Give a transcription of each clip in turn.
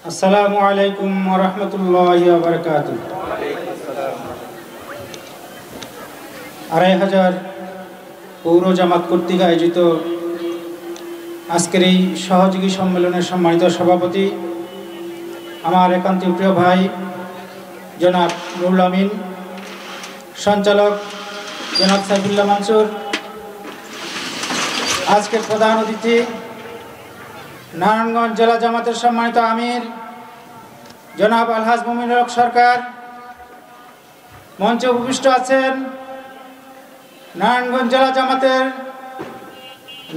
আসসালামু আলাইকুম ওয়া রাহমাতুল্লাহি ওয়া বারাকাতুহু। ২৫০০ পৌর জামাত কর্তৃক আয়োজিত আজকের এই সহযোগী সম্মেলনের সম্মানিত সভাপতি, আমার একান্তই প্রিয় ভাই জনাব নুরুল আমিন, সঞ্চালক জনাব সাইফুল্লাহ মানসুর, আজকের প্রধান অতিথি নারায়ণগঞ্জ জেলা জামাতের সম্মানিত আমির জনাব আলহাজ মুমিনুল হক সরকার, মঞ্চে উপবিষ্ট আছেন নারায়ণগঞ্জ জেলা জামাতের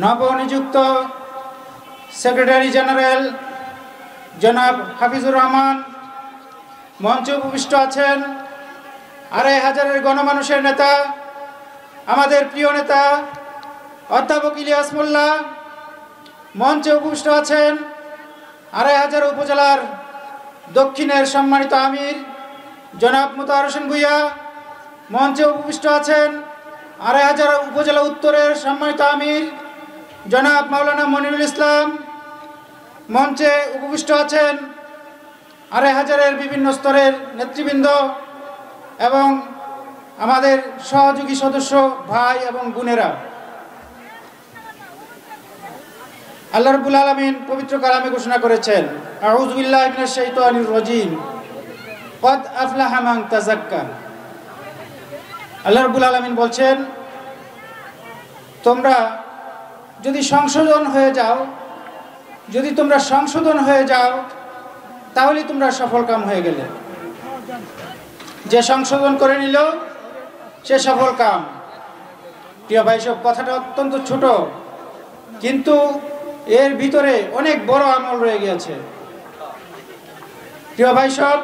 নবনিযুক্ত সেক্রেটারি জেনারেল জনাব হাফিজুর রহমান, মঞ্চে উপবিষ্ট আছেন ২৫০০-এর গণমানুষের নেতা, আমাদের প্রিয় নেতা অধ্যাপক ইলিয়াস মোল্লা, মঞ্চে উপবিষ্ট আছেন ২৫০০ উপজেলার দক্ষিণের সম্মানিত আমির জনাব মোতাহার হোসেন ভূঁইয়া, মঞ্চে উপবিষ্ট আছেন ২৫০০ উপজেলা উত্তরের সম্মানিত আমির জনাব মাওলানা মনিরুল ইসলাম, মঞ্চে উপবিষ্ট আছেন ২৫০০-এর বিভিন্ন স্তরের নেতৃবৃন্দ এবং আমাদের সহযোগী সদস্য ভাই এবং বোনেরা। আল্লাহ রাব্বুল আলামিন পবিত্র কালামে ঘোষণা করেছেন, আউযু বিল্লাহি মিনাশ শাইতানির রাজীম, ক্বাদ আফলাহা মান তাযাক্কা। আল্লাহ রাব্বুল আলামিন বলছেন, তোমরা যদি সংশোধন হয়ে যাও তাহলে তোমরা সফলকাম হয়ে গেলে। যে সংশোধন করে নিল সে সফল কাম। প্রিয় ভাই, সব কথাটা অত্যন্ত ছোট, কিন্তু এর ভিতরে অনেক বড় আমল রয়ে গিয়েছে। প্রিয় ভাই সব,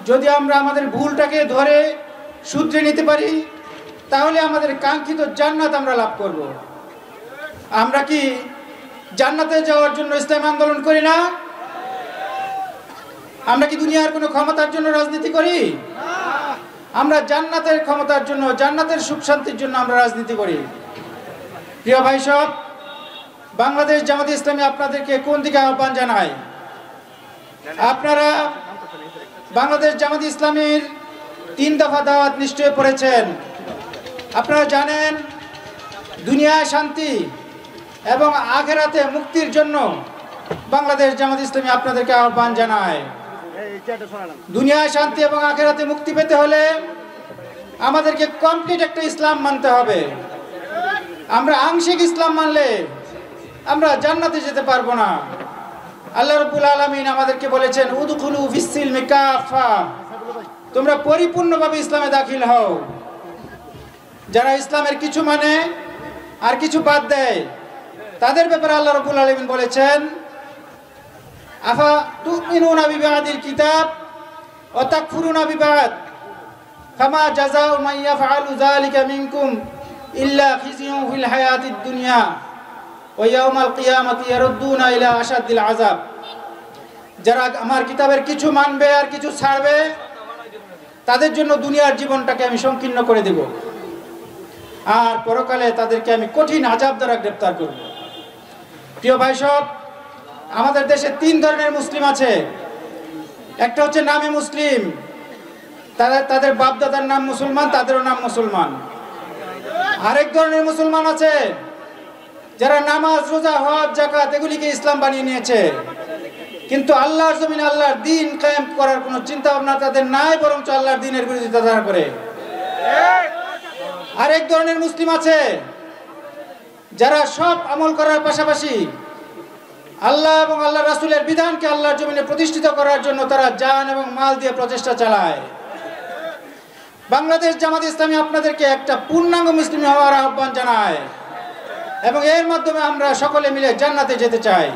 যদি আমরা আমাদের ভুলটাকে ধরে শুধরে নিতে পারি তাহলে আমাদের কাঙ্ক্ষিত জান্নাত আমরা লাভ করব। আমরা কি জান্নাতে যাওয়ার জন্য ইসলাম আন্দোলন করি না? আমরা কি দুনিয়ার কোনো ক্ষমতার জন্য রাজনীতি করি? আমরা জান্নাতের ক্ষমতার জন্য, জান্নাতের সুখ শান্তির জন্য আমরা রাজনীতি করি। প্রিয় ভাই সব, বাংলাদেশ জামাত ইসলামী আপনাদেরকে কোন দিকে আহ্বান জানায়? আপনারা বাংলাদেশ জামাত ইসলামীর ৩ দফা দাওয়াত নিশ্চয়ই পড়েছেন। আপনারা জানেন, দুনিয়ায় শান্তি এবং আখিরাতে মুক্তির জন্য বাংলাদেশ জামাত ইসলামী আপনাদেরকে আহ্বান জানায়। দুনিয়ায় শান্তি এবং আখিরাতে মুক্তি পেতে হলে আমাদেরকে কমপ্লিট একটা ইসলাম মানতে হবে। আমরা আংশিক ইসলাম মানলে আমরা জান্নাতে যেতে পারবো না। আল্লাহ রাব্বুল আলামিন আমাদেরকে বলেছেন, উদখুলু ফিস-সিলমি কাফা, তোমরা পরিপূর্ণভাবে ইসলামে দাখিল হও। যারা ইসলামের কিছু মানে আর কিছু বাদ দেয় তাদের ব্যাপারে আল্লাহ রাব্বুল আলামিন বলেছেন, আফা তুমিনুনা বিবাদিল কিতাব ওয়া তাকফুরুনা বিবাদ ফামা জাযাউ মান ইয়াফআলু যালিকা মিনকুম ইল্লা খিজিয়ুন ফিল হায়াতিদ দুনিয়া ওয়া ইয়াউমাল কিয়ামাতি ইয়ারুদ্দুনা ইলা আশাদ্দিল আযাব। যারা আমার কিতাবের কিছু মানবে আর কিছু ছাড়বে তাদের জন্য দুনিয়ার জীবনটাকে আমি সংকীর্ণ করে দেব, আর পরকালে তাদেরকে আমি কঠিন আযাব দ্বারা গ্রেফতার করব। প্রিয় ভাই সব, আমাদের দেশে 3 ধরনের মুসলিম আছে। একটা হচ্ছে নামে মুসলিম, তাদের বাপ দাদার নাম মুসলমান, তাদেরও নাম মুসলমান। আরেক ধরনের মুসলমান আছে যারা নামাজ, রোজা, হজ, যাকাত এগুলিকে ইসলাম বানিয়ে নিয়েছে, কিন্তু আল্লাহর জমিনে আল্লাহর দ্বীন কায়েম করার কোনো চিন্তা ভাবনা তাদের নাই, বরঞ্চ আল্লাহর দ্বীনের বিরোধিতা তারা করে। আরেক ধরনের মুসলিম আছে যারা সব আমল করার পাশাপাশি আল্লাহ এবং আল্লাহ রাসূলের বিধানকে আল্লাহর জমিনে প্রতিষ্ঠিত করার জন্য তারা জান এবং মাল দিয়ে প্রচেষ্টা চালায়। বাংলাদেশ জামাত ইসলামী আপনাদেরকে একটা পূর্ণাঙ্গ মুসলিম হওয়ার আহ্বান জানায় এবং এর মাধ্যমে আমরা সকলে মিলে জান্নাতে যেতে চাই।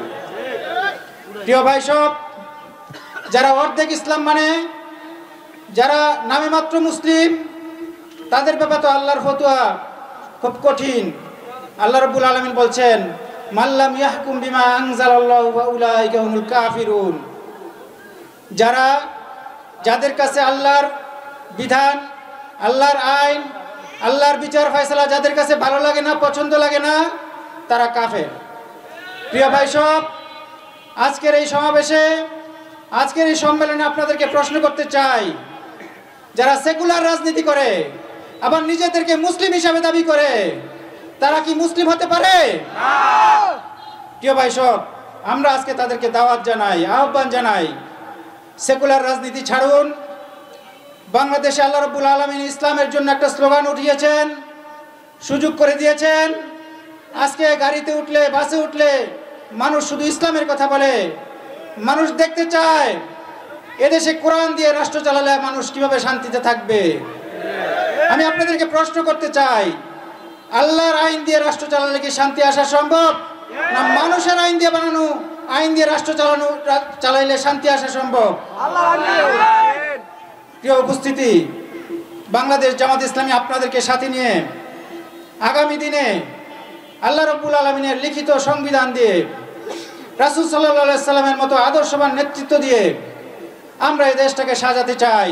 প্রিয় ভাই সব, যারা অর্ধেক ইসলাম মানে, যারা নামে মাত্র মুসলিম, তাদের ব্যাপারে তো আল্লাহর ফতোয়া খুব কঠিন। আল্লাহ রাব্বুল আলামিন বলছেন, মাল্লাম ইয়াহকুম বিমা আনজালাল্লাহু ফাউলাইকা হুমুল কাফিরুন। যাদের কাছে আল্লাহর বিধান, আল্লাহর আইন, আল্লাহর বিচার ফয়সালা যাদের কাছে ভালো লাগে না, পছন্দ লাগে না, তারা কাফের। প্রিয় ভাই সব, আজকের এই সমাবেশে আজকের এই সম্মেলনে আপনাদেরকে প্রশ্ন করতে চাই, যারা সেকুলার রাজনীতি করে আবার নিজেদেরকে মুসলিম হিসাবে দাবি করে, তারা কি মুসলিম হতে পারে? প্রিয় ভাই সব, আমরা আজকে তাদেরকে দাওয়াত জানাই, আহ্বান জানাই, সেকুলার রাজনীতি ছাড়ুন। বাংলাদেশে আল্লাহ রাব্বুল আলামিন ইসলামের জন্য একটা স্লোগান উঠিয়েছেন, সুযোগ করে দিয়েছেন। আজকে গাড়িতে উঠলে, বাসে উঠলে মানুষ শুধু ইসলামের কথা বলে। মানুষ দেখতে চায় এদেশে কোরআন দিয়ে রাষ্ট্র চালালে মানুষ কিভাবে শান্তিতে থাকবে। আমি আপনাদেরকে প্রশ্ন করতে চাই, আল্লাহর আইন দিয়ে রাষ্ট্র চালালে কি শান্তি আসা সম্ভব, না মানুষের আইন দিয়ে বানানো আইন দিয়ে রাষ্ট্র চালাইলে শান্তি আসা সম্ভব? প্রিয় উপস্থিতি, বাংলাদেশ জামাত ইসলামী আপনাদেরকে সাথে নিয়ে আগামী দিনে আল্লাহ রাব্বুল আলামিনের লিখিত সংবিধান দিয়ে, রাসূল সাল্লাল্লাহু আলাইহি সাল্লামের মতো আদর্শবান নেতৃত্ব দিয়ে আমরা এই দেশটাকে সাজাতে চাই।